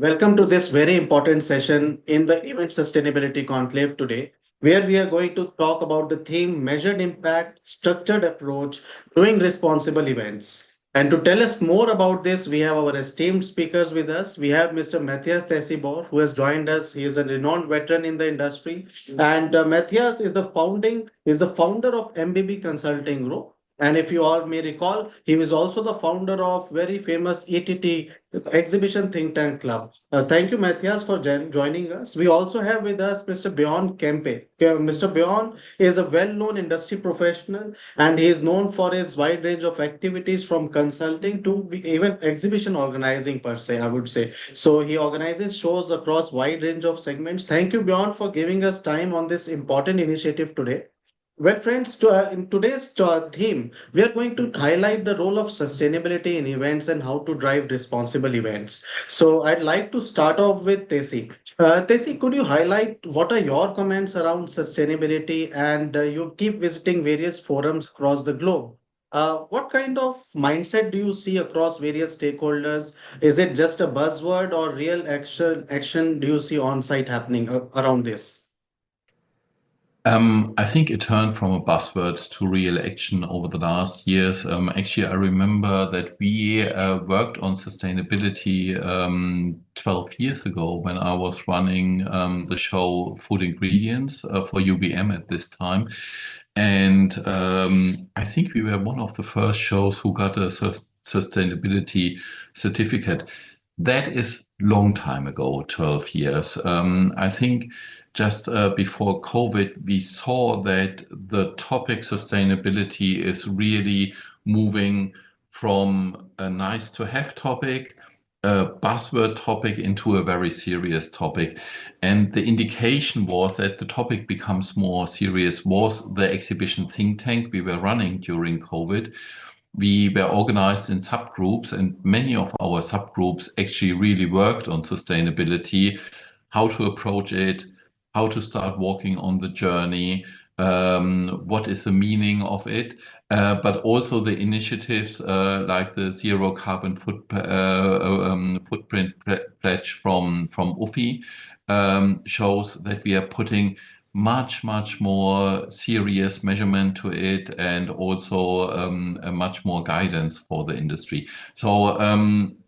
Welcome to this very important session in the Event Sustainability Conclave today, where we are going to talk about the theme measured impact, structured approach, doing responsible events. And to tell us more about this, we have our esteemed speakers with us. We have Mr. Matthias Tessibor, who has joined us. He is a renowned veteran in the industry. And Matthias is the founder of MBB Consulting Group. And if you all may recall, he was also the founder of very famous ETT Exhibition Think Tank Club. Thank you, Matthias, for joining us. We also have with us Mr. Bjorn Kempe. Mr. Bjorn is a well-known industry professional, and he is known for his wide range of activities from consulting to even exhibition organizing per se, I would say. So he organizes shows across wide range of segments. Thank you, Bjorn, for giving us time on this important initiative today. Well, friends, in today's theme, we are going to highlight the role of sustainability in events and how to drive responsible events. So, I'd like to start off with Tesi. Tesi, could you highlight what are your comments around sustainability? And you keep visiting various forums across the globe. What kind of mindset do you see across various stakeholders? Is it just a buzzword or real action do you see on site happening around this? I think it turned from a buzzword to real action over the last years. Actually, I remember that we worked on sustainability 12 years ago when I was running the show Food Ingredients for UBM at this time. And I think we were one of the first shows who got a sustainability certificate. That is long time ago, 12 years. I think just before COVID, we saw that the topic sustainability is really moving from a nice to have topic, a buzzword topic, into a very serious topic. And the indication was that the topic becomes more serious was the exhibition think tank we were running during COVID. We were organized in subgroups, and many of our subgroups actually really worked on sustainability, how to approach it, how to start walking on the journey, what is the meaning of it, but also the initiatives like the zero carbon footprint pledge from UFI shows that we are putting much more serious measurement to it, and also a much more guidance for the industry. So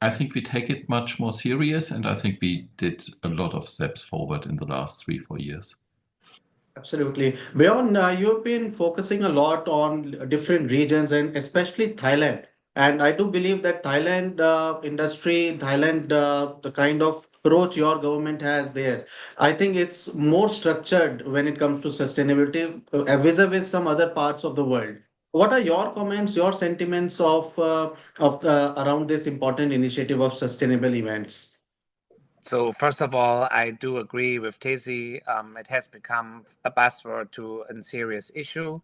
I think we take it much more serious, and I think we did a lot of steps forward in the last 3-4 years. Absolutely. Beyond, you've been focusing a lot on different regions and especially Thailand. And I do believe that Thailand Thailand, the kind of approach your government has there, I think it's more structured when it comes to sustainability vis-a-vis some other parts of the world. What are your comments, your sentiments of around this important initiative of sustainable events? So first of all, I do agree with Tesi. It has become a buzzword to a serious issue.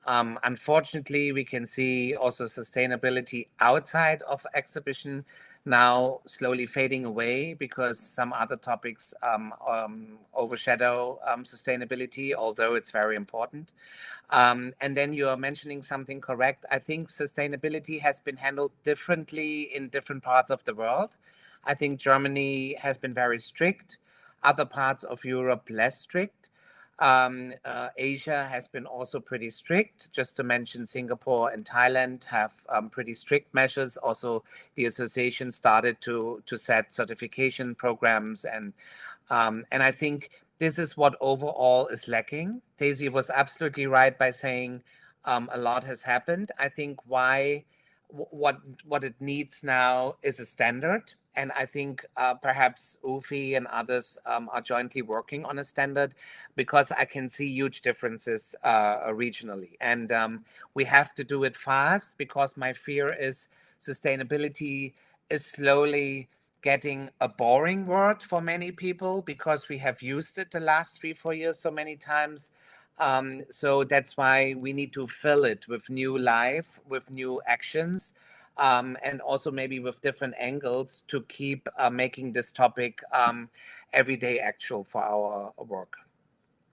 Unfortunately, we can see also sustainability outside of exhibition now slowly fading away because some other topics overshadow sustainability, although it's very important. And then you are mentioning something correct. I think sustainability has been handled differently in different parts of the world. I think Germany has been very strict, other parts of Europe less strict. Asia has been also pretty strict. Just to mention, Singapore and Thailand have pretty strict measures. Also, the association started to set certification programs, and I think this is what overall is lacking. Daisy was absolutely right by saying a lot has happened. I think what it needs now is a standard. And I think perhaps UFI and others are jointly working on a standard, because I can see huge differences regionally. And we have to do it fast, because my fear is sustainability is slowly getting a boring word for many people, because we have used it the last 3-4 years so many times. So that's why we need to fill it with new life, with new actions. And also maybe with different angles to keep making this topic everyday actual for our work.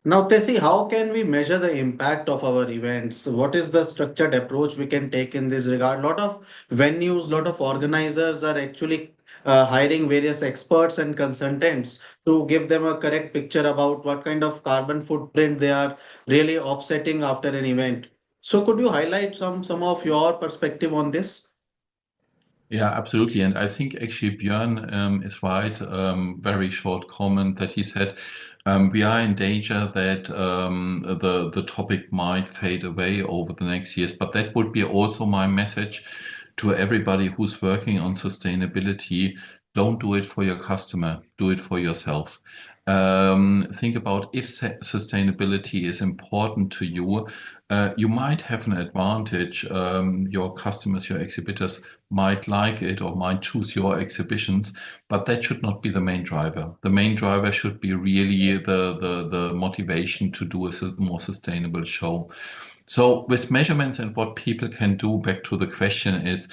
Now, Tessie, how can we measure the impact of our events? What is the structured approach we can take in this regard? A lot of venues, lot of organizers are actually hiring various experts and consultants to give them a correct picture about what kind of carbon footprint they are really offsetting after an event. So could you highlight some of your perspective on this? Yeah, absolutely. And I think actually Björn is right. Very short comment that he said, we are in danger that the topic might fade away over the next years. But that would be also my message to everybody who's working on sustainability. Don't do it for your customer, do it for yourself. Think about if sustainability is important to you, you might have an advantage. Your customers, your exhibitors might like it or might choose your exhibitions, but that should not be the main driver. The main driver should be really the motivation to do a more sustainable show. So with measurements and what people can do, back to the question is,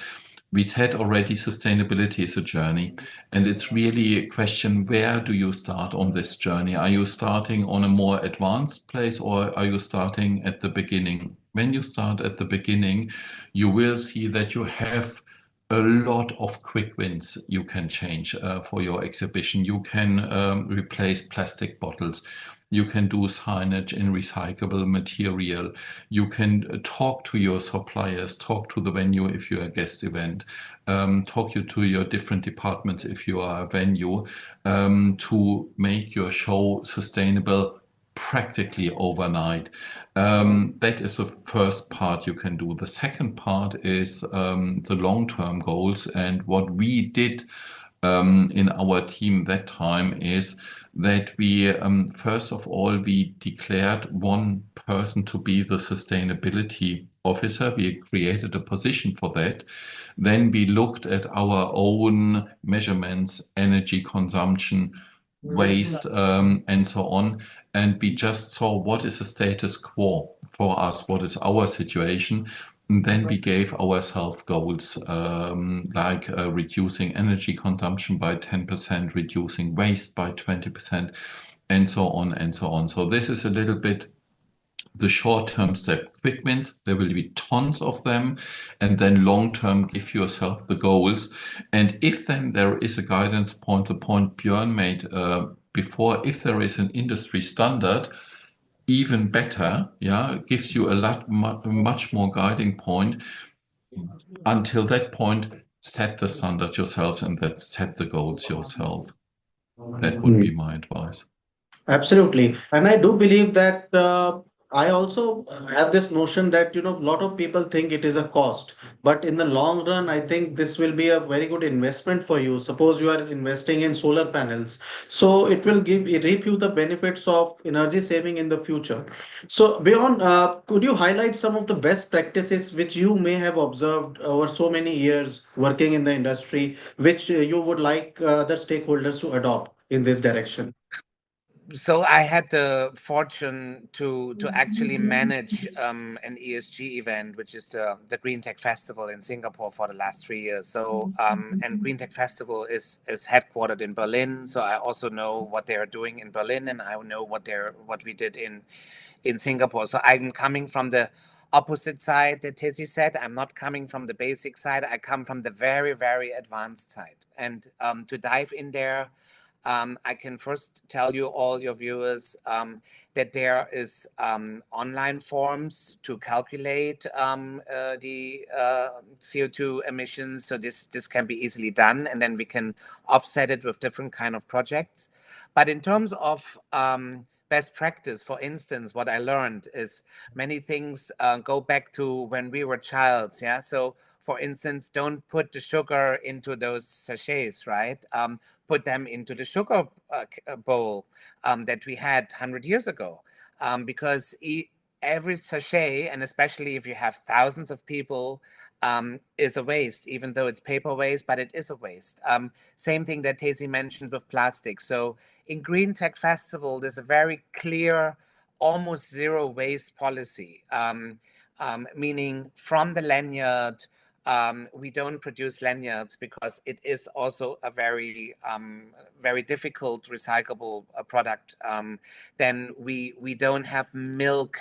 we said already sustainability is a journey, and it's really a question, where do you start on this journey? Are you starting on a more advanced place, or are you starting at the beginning? When you start at the beginning, you will see that you have a lot of quick wins you can change for your exhibition. You can replace plastic bottles. You can do signage in recyclable material. You can talk to your suppliers, talk to the venue if you're a guest event, talk to your different departments if you are a venue, to make your show sustainable practically overnight. That is the first part you can do. The second part is the long-term goals. And what we did in our team that time is that we, first of all, we declared one person to be the sustainability officer. We created a position for that. Then we looked at our own measurements, energy consumption, waste, and so on. And we just saw what is the status quo for us, what is our situation. And then we gave ourselves goals like reducing energy consumption by 10%, reducing waste by 20%, and so on and so on. So this is a little bit the short-term step. Quick wins, there will be tons of them, and then long-term, give yourself the goals. And if then there is a guidance point, the point Björn made before, if there is an industry standard, even better, yeah, gives you a much more guiding point. Until that point, set the standard yourself and that set the goals yourself. That would be my advice. Absolutely. And I do believe that I also have this notion that, a lot of people think it is a cost, but in the long run, I think this will be a very good investment for you. Suppose you are investing in solar panels, so it will reap you the benefits of energy saving in the future. So beyond, could you highlight some of the best practices which you may have observed over so many years working in the industry, which you would like other stakeholders to adopt in this direction? So I had the fortune to actually manage an ESG event, which is the Green Tech Festival in Singapore for the last 3 years. So and Green Tech Festival is headquartered in Berlin. So I also know what they are doing in Berlin, and I know what we did in Singapore. So I'm coming from the opposite side that Tezi said. I'm not coming from the basic side. I come from the very, very advanced side. And to dive in there, I can first tell you, all your viewers, that there is online forms to calculate the CO2 emissions. So this can be easily done, and then we can offset it with different kind of projects. But in terms of best practice, for instance, what I learned is many things go back to when we were childs. Yeah. So for instance, don't put the sugar into those sachets, right? Put them into the sugar bowl that we had 100 years ago, because every sachet, and especially if you have thousands of people, is a waste, even though it's paper waste, but it is a waste. Same thing that Tezi mentioned with plastic. So in Green Tech Festival, there's a very clear, almost zero waste policy, meaning from the lanyard we don't produce lanyards because it is also a very difficult recyclable product. Then we don't have milk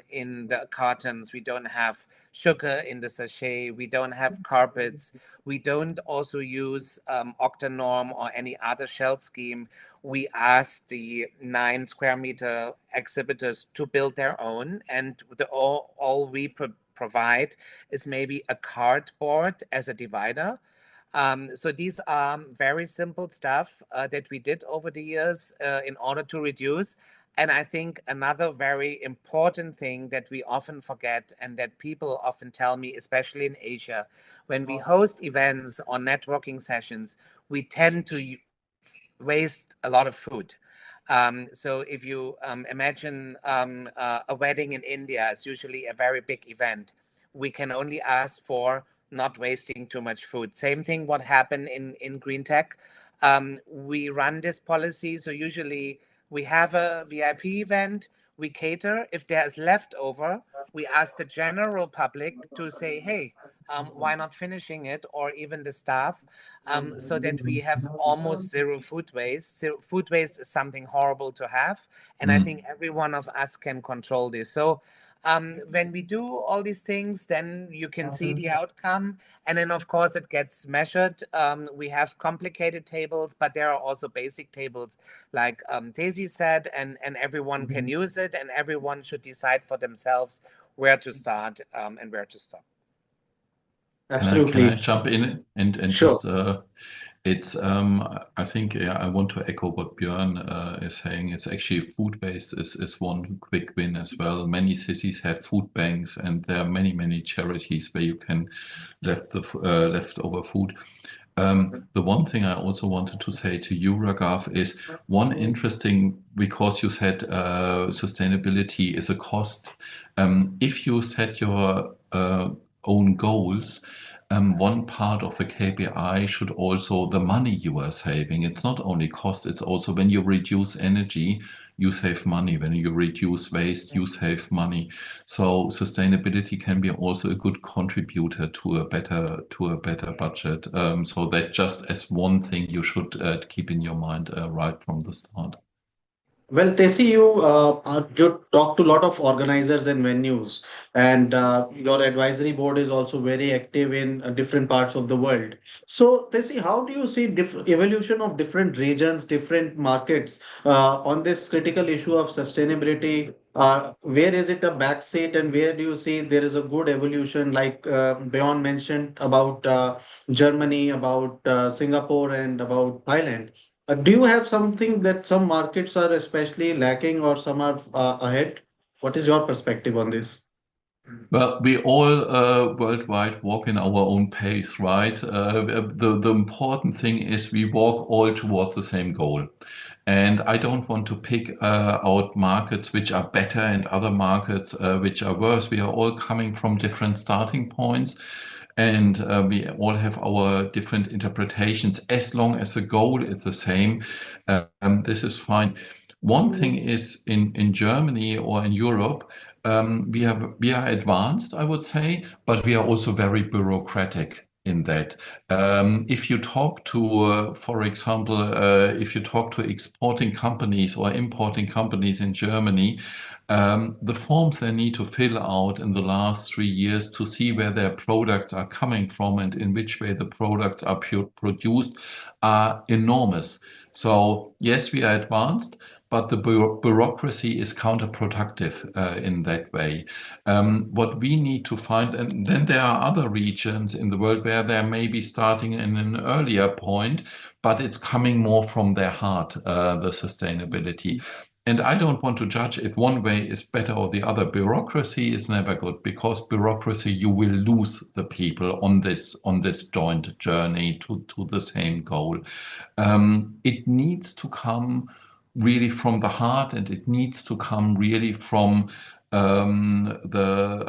in the cartons. We don't have sugar in the sachet. We don't have carpets. We don't also use Octanorm or any other shell scheme. We asked the 9 square meter exhibitors to build their own, and all we provide is maybe a cardboard as a divider. So these are very simple stuff that we did over the years in order to reduce. And I think another very important thing that we often forget and that people often tell me, especially in Asia, when we host events or networking sessions, we tend to waste a lot of food. So if you imagine a wedding in India is usually a very big event. We can only ask for not wasting too much food. Same thing what happened in green tech. We run this policy. So usually we have a VIP event, we cater. If there's leftover, we ask the general public to say, hey, why not finishing it, or even the staff, so that we have almost zero food waste. Zero food waste is something horrible to have, and I think every one of us can control this. So when we do all these things, then you can see the outcome, and then of course it gets measured. We have complicated tables, but there are also basic tables, like Daisy said, and everyone can use it, and everyone should decide for themselves where to start and where to stop. Can I Absolutely. jump in and Sure. just it's I think I want to echo what Björn is saying. It's actually food waste is one quick win as well. Many cities have food banks, and there are many charities where you can leftover food. The one thing I also wanted to say to you, Raghav, is one interesting, because you said sustainability is a cost. If you set your own goals, one part of the KPI should also the money you are saving. It's not only cost, it's also when you reduce energy, you save money. When you reduce waste, you save money. So sustainability can be also a good contributor to a better budget. So that just as one thing you should keep in your mind right from the start. Well, Tesi, you talk to a lot of organizers and venues, and your advisory board is also very active in different parts of the world. So, Tesi, how do you see evolution of different regions, different markets on this critical issue of sustainability? Where is it a backseat, and where do you see there is a good evolution? Like Bjorn mentioned about Germany, about Singapore, and about Thailand. Do you have something that some markets are especially lacking or some are ahead? What is your perspective on this? Well, we all worldwide walk in our own pace, right? The important thing is we walk all towards the same goal. And I don't want to pick out markets which are better and other markets which are worse. We are all coming from different starting points, and we all have our different interpretations. As long as the goal is the same, this is fine. One thing is in Germany or in Europe, we are advanced, I would say, but we are also very bureaucratic in that. If you talk to, for example, if you talk to exporting companies or importing companies in Germany, the forms they need to fill out in the last 3 years to see where their products are coming from and in which way the products are produced are enormous. So yes, we are advanced, but the bureaucracy is counterproductive in that way. What we need to find, and then there are other regions in the world where they're maybe starting in an earlier point, but it's coming more from their heart, the sustainability. And I don't want to judge if one way is better or the other. Bureaucracy is never good, because bureaucracy, you will lose the people on this joint journey to the same goal. It needs to come really from the heart, and it needs to come really from the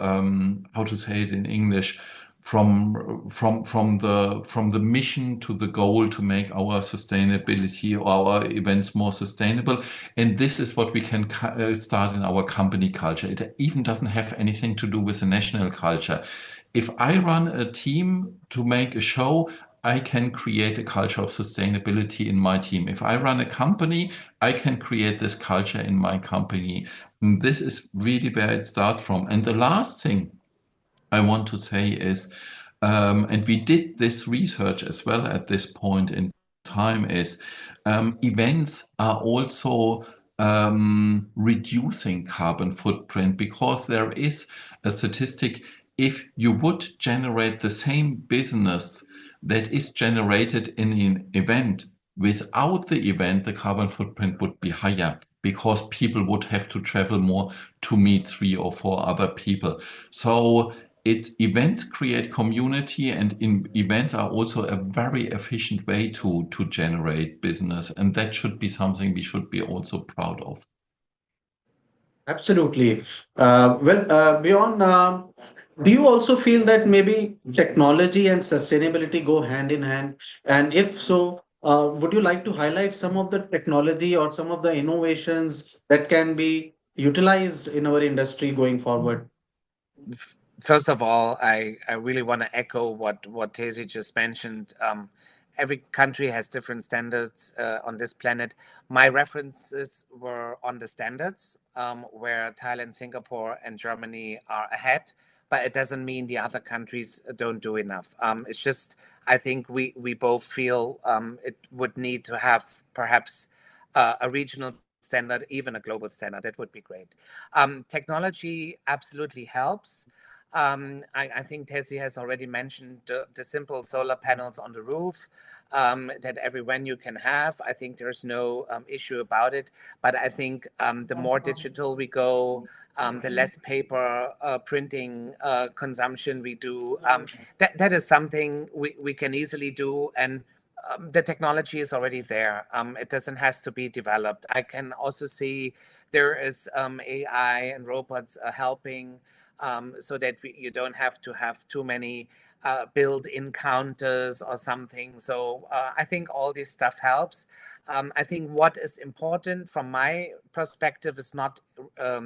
how to say it in English, from the mission to the goal to make our sustainability or our events more sustainable. And this is what we can start in our company culture. It even doesn't have anything to do with the national culture. if I run a team to make a show, I can create a culture of sustainability in my team. If I run a company, I can create this culture in my company. And this is really where it starts from. And the last thing I want to say is, and we did this research as well at this point in time, is events are also reducing carbon footprint, because there is a statistic: if you would generate the same business that is generated in an event, without the event, the carbon footprint would be higher, because people would have to travel more to meet 3 or 4 other people. So it's events create community, and events are also a very efficient way to generate business, and that should be something we should be also proud of. Absolutely. Beyond, do you also feel that maybe technology and sustainability go hand in hand? And if so, would you like to highlight some of the technology or some of the innovations that can be utilized in our industry going forward? First of all, I really want to echo what Tezi just mentioned. Every country has different standards on this planet. My references were on the standards, where Thailand, Singapore, and Germany are ahead, but it doesn't mean the other countries don't do enough. It's just, I think we both feel it would need to have perhaps a regional standard, even a global standard. That would be great. Technology absolutely helps. I think Tessie has already mentioned the simple solar panels on the roof that every venue can have. I think there's no issue about it. But I think the more digital we go, the less paper printing consumption we do, that is something we can easily do. And the technology is already there. It doesn't have to be developed. I can also see there is AI and robots helping, so that you don't have to have too many built-in counters or something. So I think all this stuff helps. I think what is important from my perspective is not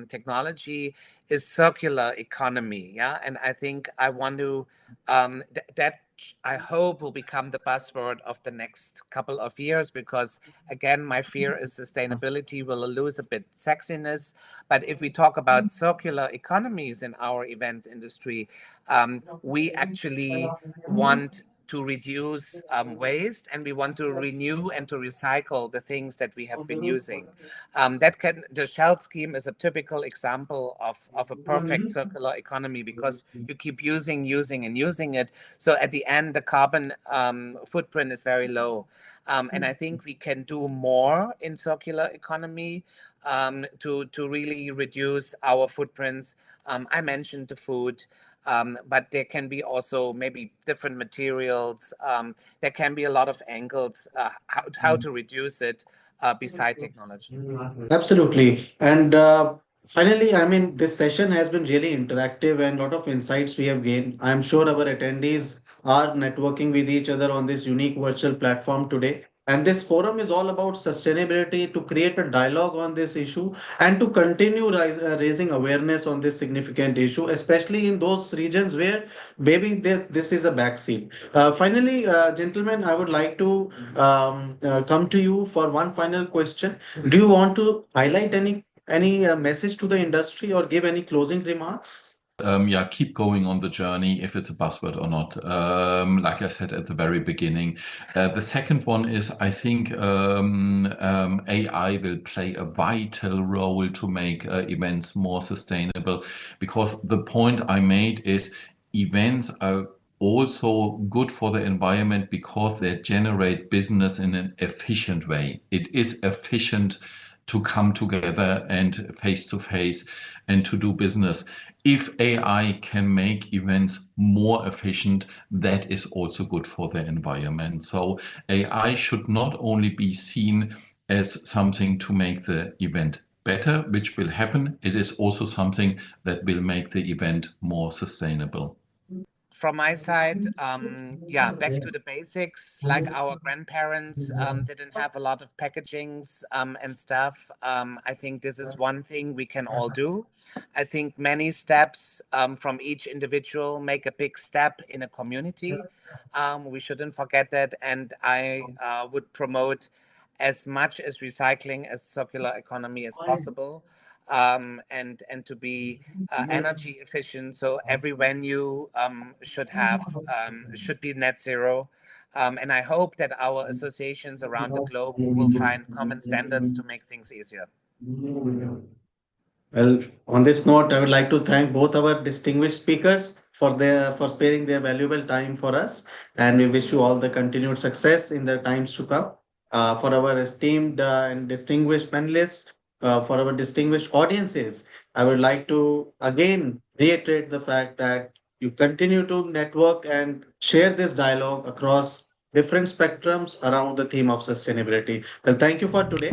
technology, is circular economy. Yeah, and I think I want to that I hope will become the buzzword of the next couple of years, because again, my fear is sustainability will lose a bit sexiness. But if we talk about circular economies in our events industry, we actually want to reduce waste, and we want to renew and to recycle the things that we have been using. The Shell scheme is a typical example of a perfect circular economy, because you keep using and using it. So at the end, the carbon footprint is very low. And I think we can do more in circular economy to really reduce our footprints. I mentioned the food. But there can be also maybe different materials. There can be a lot of angles how to reduce it beside technology. Absolutely. And finally, I mean, this session has been really interactive and a lot of insights we have gained. I'm sure our attendees are networking with each other on this unique virtual platform today. And this forum is all about sustainability, to create a dialogue on this issue and to continue raising awareness on this significant issue, especially in those regions where maybe this is a backseat. Finally, gentlemen, I would like to come to you for one final question. Do you want to highlight any message to the industry or give any closing remarks? Yeah, keep going on the journey, if it's a buzzword or not. Like I said at the very beginning. The second one is, I think AI will play a vital role to make events more sustainable, because the point I made is events are also good for the environment because they generate business in an efficient way. It is efficient to come together and face to face and to do business. If AI can make events more efficient, that is also good for the environment. So AI should not only be seen as something to make the event better, which will happen, it is also something that will make the event more sustainable. from my side, yeah, back to the basics. Like our grandparents didn't have a lot of packagings and stuff. I think this is one thing we can all do. I think many steps from each individual make a big step in a community. We shouldn't forget that. And I would promote as much as recycling as circular economy as possible, and to be energy efficient. So every venue should be net zero. And I hope that our associations around the globe will find common standards to make things easier. Well, on this note, I would like to thank both our distinguished speakers for sparing their valuable time for us, and we wish you all the continued success in the times to come. For our esteemed and distinguished panelists, for our distinguished audiences, I would like to again reiterate the fact that you continue to network and share this dialogue across different spectrums around the theme of sustainability. Well, thank you for today.